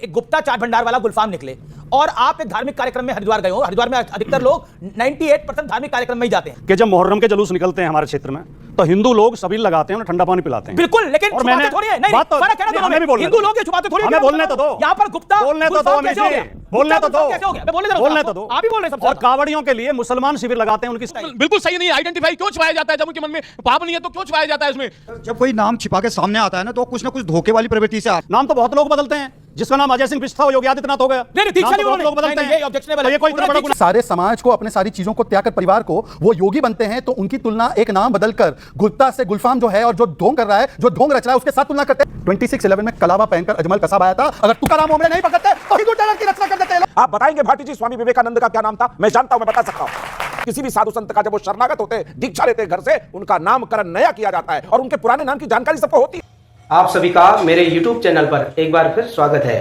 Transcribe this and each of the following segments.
एक गुप्ता चाट भंडार वाला गुलफाम निकले और आप एक धार्मिक कार्यक्रम में हरिद्वार गए हो। हरिद्वार में अधिकतर लोग 98% धार्मिक कार्यक्रम में ही जाते हैं कि जब मुहर्रम के जुलूस निकलते हैं हमारे क्षेत्र में तो हिंदू लोग सभी लगाते हैं, उन्हें ठंडा पानी पिलाते हैं। बिल्कुल, लेकिन और मैंने थोड़ी है, नहीं, फर्क है ना दोनों में। हिंदू लोग ये छुपाते थोड़ी है। हमें बोलने तो दो, यहाँ पर गुप्ता बोलने तो दो, कैसे हो गया? बोलने तो दो, कैसे हो गया? मैं बोलने तो दो, आप ही बोल रहे हैं। और कावड़ियों के लिए मुसलमान शिविर लगाते हैं, उनकी बिल्कुल सही नहीं। आइडेंटिफाई क्यों छुपाया जाता है? जब उनके मन में पाप नहीं है तो क्यों छुपाया जाता है इसमें? जब कोई नाम छिपा के सामने आता है ना तो कुछ ना कुछ धोखे वाली प्रवृत्ति से नाम तो बहुत लोग बदलते हैं। जिसका नाम अजय सिंह बिष्ट था वो योगी आदित्यनाथ हो गया। बहुत लोग बदलते हैं। ये कोई इतना बड़ा सारे समाज को, अपने सारी चीजों को त्याग कर परिवार को वो योगी बनते हैं, तो उनकी तुलना एक नाम बदलकर गुप्ता से गुलफाम जो है और जो ढोंग कर रहा है, जो ढोंग रच रहा है, उसके साथ तुलना करते हैं। 26/11 में कलावा पहनकर अजमल कसाब आया था। अगर तुकाराम ओमड़े नहीं पकड़ते तो हिंदू टेरर की रचना कर देते। आप बताएंगे भाटी जी स्वामी विवेकानंद का क्या नाम था? मैं जानता हूं, मैं बता सकता हूं। किसी भी साधु संत का जब वो शरणागत होते, दीक्षा लेते घर से, उनका नामकरण नया किया जाता है और उनके पुराने नाम की जानकारी सबको होती है। आप सभी का मेरे YouTube चैनल पर एक बार फिर स्वागत है।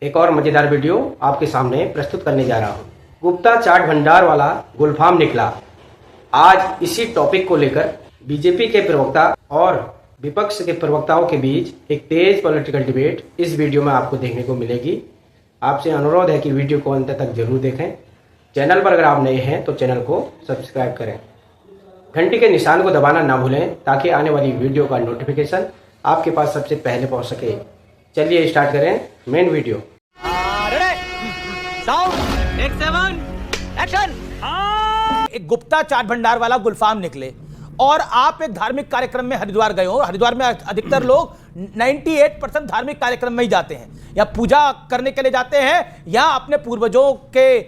एक और मजेदार वीडियो आपके सामने प्रस्तुत करने जा रहा हूं। गुप्ता चाट भंडार वाला गुलफाम निकला। आज इसी टॉपिक को लेकर बीजेपी के प्रवक्ता और विपक्ष के प्रवक्ताओं के बीच एक तेज पॉलिटिकल डिबेट इस वीडियो में आपको देखने को मिलेगी। आपसे अनुरोध है कि वीडियो को अंत तक जरूर देखें। चैनल पर अगर आप नए हैं तो चैनल को सब्सक्राइब करें, घंटी के निशान को दबाना ना भूलें ताकि आने वाली वीडियो का नोटिफिकेशन आपके पास सबसे पहले पहुंच सके। चलिए स्टार्ट करें मेन वीडियो। एक गुप्ता चाट भंडार वाला गुलफाम निकले और आप एक धार्मिक कार्यक्रम में हरिद्वार गए हो। हरिद्वार में अधिकतर लोग 98% धार्मिक कार्यक्रम में ही जाते हैं, या पूजा करने के लिए जाते हैं या अपने पूर्वजों के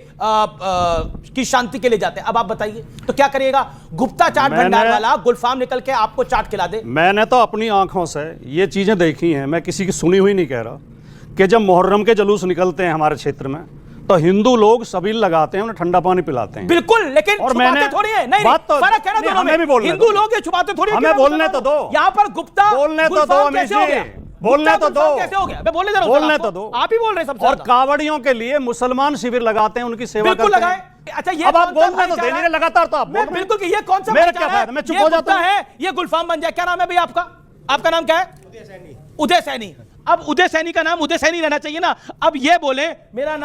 की शांति के लिए जाते हैं। अब आप बताइए तो क्या करिएगा? गुप्ता चाट भंडार वाला गुलफाम निकल के आपको चाट खिला दे। मैंने तो अपनी आंखों से ये चीजें देखी हैं, मैं किसी की सुनी हुई नहीं कह रहा, कि जब मुहर्रम के जुलूस निकलते हैं हमारे क्षेत्र में तो हिंदू लोग सभी लगाते हैं, उन्हें ठंडा पानी पिलाते हैं। बिल्कुल, लेकिन और मैंने थोड़ी है, नहीं, फर्क है ना दोनों में। हिंदू लोग ये छुपाते थोड़ी है। हमें बोलने तो दो, यहाँ पर गुप्ता बोलने तो दो, बोलने तो दो, कैसे हो गया? मैं बोलने तो दो, आप ही बोल रहे हैं सबसे। और कावड़ियों के लिए मुसलमान शिविर लगाते हैं, उनकी सेवा करते हैं। लगाए। अच्छा, ये अब आप बोलने तो देंगे लगातार, तो आप बिल्कुल कि ये कौन सा मेरा क्या फायदा? मैं चुप हो जाता है, ये गुलफाम बन जाए। क्या नाम है भैया आपका? आपका नाम क्या है? उदय सैनी। अब उदय सैनी का नाम उदय सैनी रहना चाहिए ना। अब ये बोले मेरा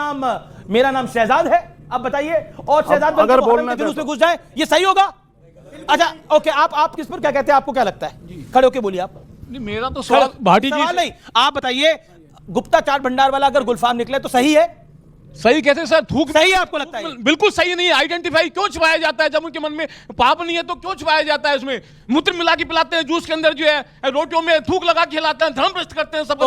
नाम शहजाद है। अब बताइए, और शहजाद अगर बोलने जुलूस में घुस जाए, ये सही होगा? अच्छा ओके, आप किस पर क्या कहते हैं? आपको क्या लगता है? खड़े होके बोलिए आप। नहीं, मेरा तो सवाल भाटी जी नहीं, आप बताइए, गुप्ता चाट भंडार वाला अगर गुलफाम निकले तो सही है? सही कैसे सर? थूक सही है आपको लगता है? बिल्कुल सही नहीं है। आइडेंटिफाई क्यों छुपाया जाता है? जब उनके मन में पाप नहीं है तो क्यों छुपाया जाता है? इसमें मूत्र मिला के पिलाते हैं, जूस के अंदर जो है रोटियों में थूक लगा के खिलाते हैं, धर्म भ्रष्ट करते हैं सब।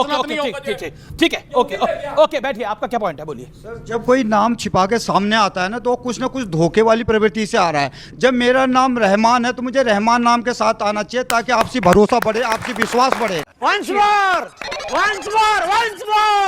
ठीक है, ओके, बैठिए। आपका क्या पॉइंट है? बोलिए। सर, जब कोई नाम छिपा के सामने आता है ना तो कुछ ना कुछ धोखे वाली प्रवृत्ति से आ रहा है। जब मेरा नाम रहमान है तो मुझे रहमान नाम के साथ आना चाहिए ताकि आपसी भरोसा बढ़े, आपसी विश्वास बढ़े।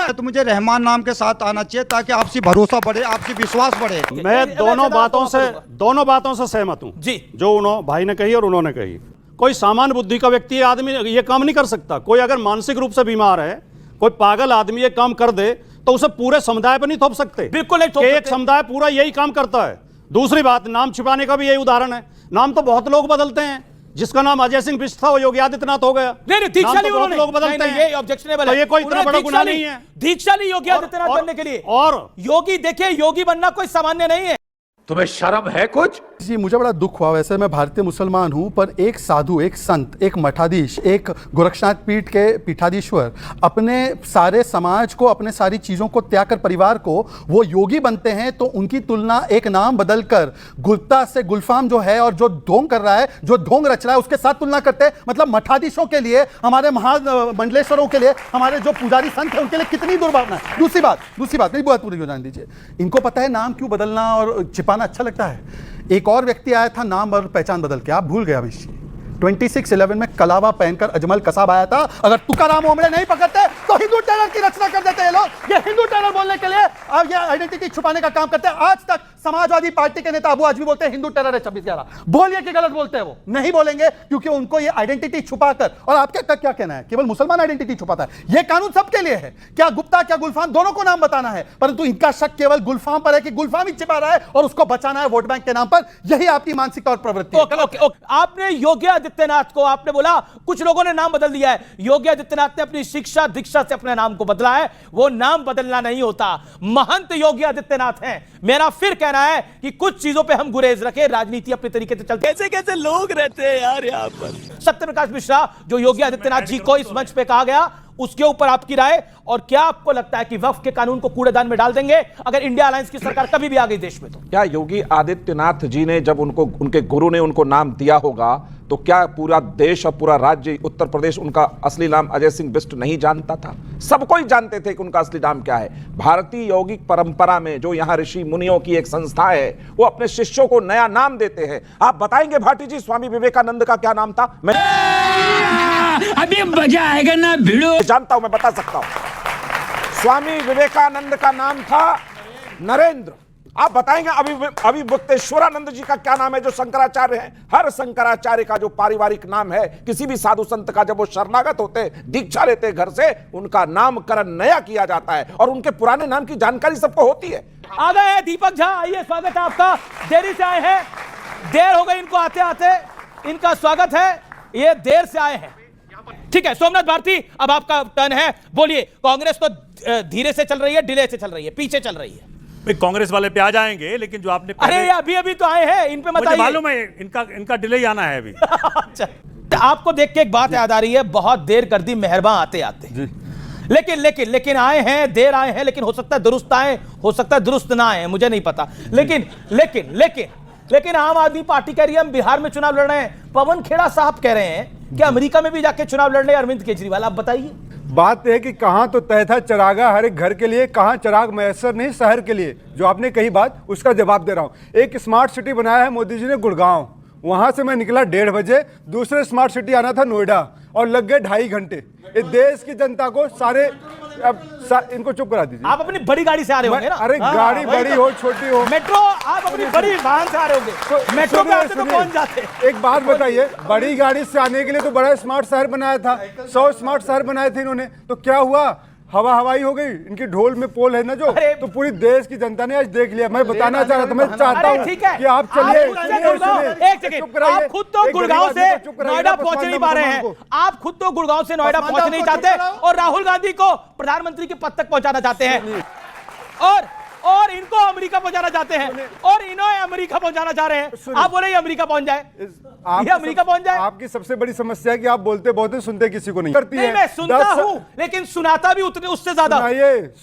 तो मुझे रहमान नाम के साथ आना चाहिए ताकि आपसी भरोसा बढ़े, आपसी विश्वास बढ़े। मैं दोनों बातों से सहमत हूं जी, जो भाई ने कही और उन्होंने कही। कोई सामान्य बुद्धि का व्यक्ति आदमी ये काम नहीं कर सकता। कोई अगर मानसिक रूप से बीमार है, कोई पागल आदमी ये काम कर दे तो उसे पूरे समुदाय पर नहीं थोप सकते। बिल्कुल नहीं, एक समुदाय पूरा यही काम करता है। दूसरी बात, नाम छिपाने का भी यही उदाहरण है। नाम तो बहुत लोग बदलते हैं। जिसका नाम अजय सिंह बिष्ट था वो योगी आदित्यनाथ हो गया। नहीं, दीक्षा ली उन्होंने। लोग बदलते हैं, ये ऑब्जेक्शनेबल है। ये कोई इतना बड़ा गुनाह नहीं है। दीक्षा ली योगी आदित्यनाथ बनने के लिए। और योगी, देखिए, योगी बनना कोई सामान्य नहीं है। तुम्हें शर्म है कुछ? जी, मुझे बड़ा दुख हुआ। वैसे मैं भारतीय मुसलमान हूं, पर एक साधु, एक संत, एक मठाधीश, एक गोरक्षनाथ पीठ के पीठाधीश्वर अपने सारे समाज को, अपने सारी चीज़ों को त्याग कर परिवार को वो योगी बनते हैं, तो उनकी तुलना एक नाम बदलकर गुप्ता से गुलफाम जो है और जो ढोंग कर रहा है, जो ढोंग रच रहा है, उसके साथ तुलना करते हैं। मतलब मठाधीशों के लिए, हमारे महामंडलेश्वरों के लिए, हमारे जो पुजारी संत हैं उनके लिए कितनी दुर्भावना है। दूसरी बात मेरी बात पूरी जान दीजिए। इनको पता है नाम क्यों बदलना और छिपाना अच्छा लगता है। एक और व्यक्ति आया था नाम और पहचान बदल के, आप भूल गए अभी। 26/11 में कलावा पहनकर अजमल कसाब आया था। अगर तुकाराम ओमड़े नहीं पकड़ते तो हिंदू टेरर की रचना कर देते हैं लोग। ये हिंदू टेरर बोलने के लिए अब ये आइडेंटिटी छुपाने का काम करते हैं। आज तक समाजवादी पार्टी के नेता अबू आजमी बोलते हैं हिंदू टेरर है 26/11। बोलिए कि गलत बोलते हैं? वो नहीं बोलेंगे क्योंकि उनको ये आइडेंटिटी छुपाकर, और आपका क्या कहना है, केवल मुसलमान आइडेंटिटी छुपाता है? ये कानून सबके लिए है। क्या गुप्ता, क्या गुलफाम, दोनों को नाम बताना है, परंतु इनका शक केवल गुलफाम पर है कि गुलफाम ही छिपा रहा है और उसको बचाना है वोट बैंक के नाम पर। यही आपकी मानसिकता और प्रवृत्ति है। आपने योगी आदित्यनाथ को आपने बोला कुछ लोगों ने नाम बदल दिया है, योगी आदित्यनाथ ने अपनी शिक्षा दीक्षा से अपने नाम को बदला है, वो नाम बदलना नहीं होता, महंत योगी आदित्यनाथ हैं। मेरा फिर कहना है कि कुछ चीजों पे हम गुरेज रखें, राजनीति अपने तरीके से चलती है। कैसे कैसे लोग रहते हैं यार यहाँ पर। सत्यप्रकाश मिश्रा, जो योगी आदित्यनाथ जी को इस मंच पे कहा गया, उसके ऊपर आपकी राय, और क्या आपको लगता है कि वक्फ के कानून को कूड़ेदान में डाल देंगे अगर इंडिया अलायंस की सरकार कभी भी आ गई देश में? तो क्या योगी आदित्यनाथ जी ने जब उनको उनके गुरु ने उनको नाम दिया होगा तो क्या पूरा देश और पूरा राज्य उत्तर प्रदेश उनका असली नाम अजय सिंह बिष्ट नहीं जानता था? सब कोई जानते थे कि उनका असली नाम क्या है। भारतीय यौगिक परंपरा में जो यहाँ ऋषि मुनियों की एक संस्था है, वो अपने शिष्यों को नया नाम देते हैं। आप बताएंगे भाटी जी, स्वामी विवेकानंद का क्या नाम था? मैं अभी मजा आएगा ना भिड़ो। जानता हूं, मैं बता सकता हूं। स्वामी विवेकानंद का नाम था नरेंद्र। आप बताएंगे अभिमुक्तेश्वरानंद जी का क्या नाम है, जो शंकराचार्य हैं? हर शंकराचार्य का जो पारिवारिक नाम है, किसी भी साधु संत का जब वो शरणागत होते, दीक्षा लेते घर से, उनका नामकरण नया किया जाता है और उनके पुराने नाम की जानकारी सबको होती है। आ गए हैं दीपक झा, आइए, स्वागत है आपका। देरी से आए हैं, देर हो गई इनको आते आते, इनका स्वागत है, ये देर से आए हैं। ठीक है, सोमनाथ भारती, अब आपका टर्न है, बोलिए। कांग्रेस तो धीरे से चल रही है, डिले से चल रही है, पीछे चल रही है। कांग्रेस वाले पे आ जाएंगे, लेकिन जो आपने अरे अभी अभी तो आए हैं, इन पे मत आइए। मालूम है इनका डिले ही आना है अभी। अच्छा, आपको देख के एक बात याद आ रही है, बहुत देर कर दी मेहरबान आते आते। लेकिन आए हैं, देर आए हैं, लेकिन हो सकता है दुरुस्त आए, हो सकता है दुरुस्त ना आए, मुझे नहीं पता। लेकिन आम आदमी पार्टी कह रही है हम बिहार में चुनाव लड़ रहे हैं। पवन खेड़ा साहब कह रहे हैं कि अमेरिका में भी जाके चुनाव लड़ रहे हैं अरविंद केजरीवाल। आप बताइए। बात है कि कहाँ तो तय था चरागा हर एक घर के लिए, कहाँ चराग मैसर नहीं शहर के लिए। जो आपने कही बात, उसका जवाब दे रहा हूँ। एक स्मार्ट सिटी बनाया है मोदी जी ने गुड़गांव, वहां से मैं निकला 1:30 बजे, दूसरे स्मार्ट सिटी आना था नोएडा, और लग गए 2.5 घंटे। इस देश की जनता को सारे इनको चुप करा दीजिए। आप अपनी बड़ी गाड़ी से आ रहे होंगे ना? अरे गाड़ी बड़ी हो छोटी हो, मेट्रो, आप अपनी बड़ी वाहन से आ रहे होंगे, तो मेट्रो पे आते तो पहुंच जाते। एक बात बताइए, बड़ी गाड़ी से आने के लिए तो बड़ा स्मार्ट शहर बनाया था, 100 स्मार्ट शहर बनाए थे इन्होंने, तो क्या हुआ? हवा हवाई हो गई। इनकी ढोल में पोल है ना जो, तो पूरी देश की जनता ने आज देख लिया। मैं बताना चाह रहा था, मैं चाहता हूँ कि आप चलिए। एक सेकंड, आप खुद तो गुड़गांव से नोएडा पहुंच नहीं पा रहे हैं, आप खुद तो गुड़गांव से नोएडा पहुंच नहीं चाहते, और राहुल गांधी को प्रधानमंत्री के पद तक पहुंचाना चाहते हैं, और इनको अमेरिका पहुंचाना चाहते हैं, और इन्हें अमेरिका पहुंचाना चाह रहे हैं। आप बोले अमेरिका पहुंच जाए, ये अमेरिका पहुंच जाए। आपकी सबसे बड़ी समस्या है कि आप बोलते बहुत हैं, सुनते किसी को नहीं। नहीं, मैं सुनता हूं, लेकिन सुनाता भी उतने उससे ज्यादा।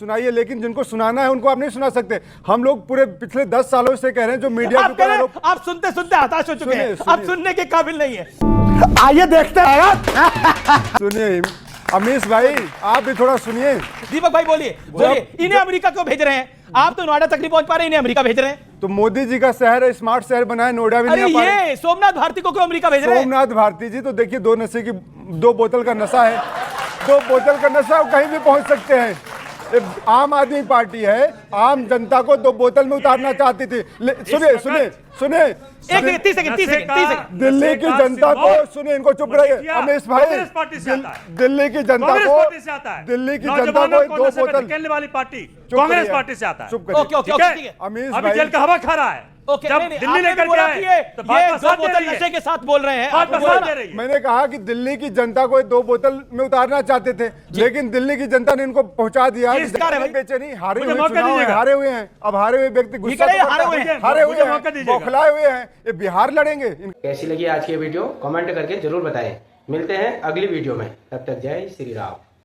सुनाइए, लेकिन जिनको सुनाना है उनको आप नहीं सुना सकते। हम लोग पूरे पिछले 10 सालों से कह रहे हैं, जो मीडिया आप सुनते सुनते हताश हो चुके हैं, आप सुनने के काबिल नहीं है। आइए देखते हैं। सुनिए अमीश भाई, आप भी थोड़ा सुनिए। दीपक भाई बोलिए, इन्हें अमेरिका क्यों भेज रहे हैं? आप तो नोएडा तक नहीं पहुंच पा रहे, इन्हें अमेरिका भेज रहे हैं। तो मोदी जी का शहर है, स्मार्ट शहर बनाया, नोएडा भी नहीं आ पा रहे। सोमनाथ भारती को क्यों अमेरिका भेज रहे हैं? सोमनाथ भारती जी तो देखिए, 2 बोतल का नशा है, 2 बोतल का नशा, कहीं भी पहुंच सकते हैं। आम आदमी पार्टी है, आम जनता को 2 बोतल में उतारना चाहती थी। सुनिए 30 सेकंड। दिल्ली की जनता को सुनिए, इनको चुप रहिए अमीश भाई। दिल्ली की जनता को 2 बोतल वाली पार्टी कांग्रेस पार्टी से आता है। चुप करिए अमीश भाई, जेल का हवा खा रहा है। जब दिल्ली लेकर के आए तो भाजपा बोतल नशे के साथ बोल रहे हैं। मैंने कहा कि दिल्ली की जनता को 2 बोतल में उतारना चाहते थे, लेकिन दिल्ली की जनता ने इनको पहुंचा दिया। बेचैनी, हारे हुए हैं। अब हारे हुए व्यक्ति गुस्सा, हारे हुए हैं, बौखलाए हुए हैं, ये बिहार लड़ेंगे। कैसी लगी आज की वीडियो? कमेंट करके जरूर बताएं। मिलते हैं अगली वीडियो में, तब तक जय श्री राम।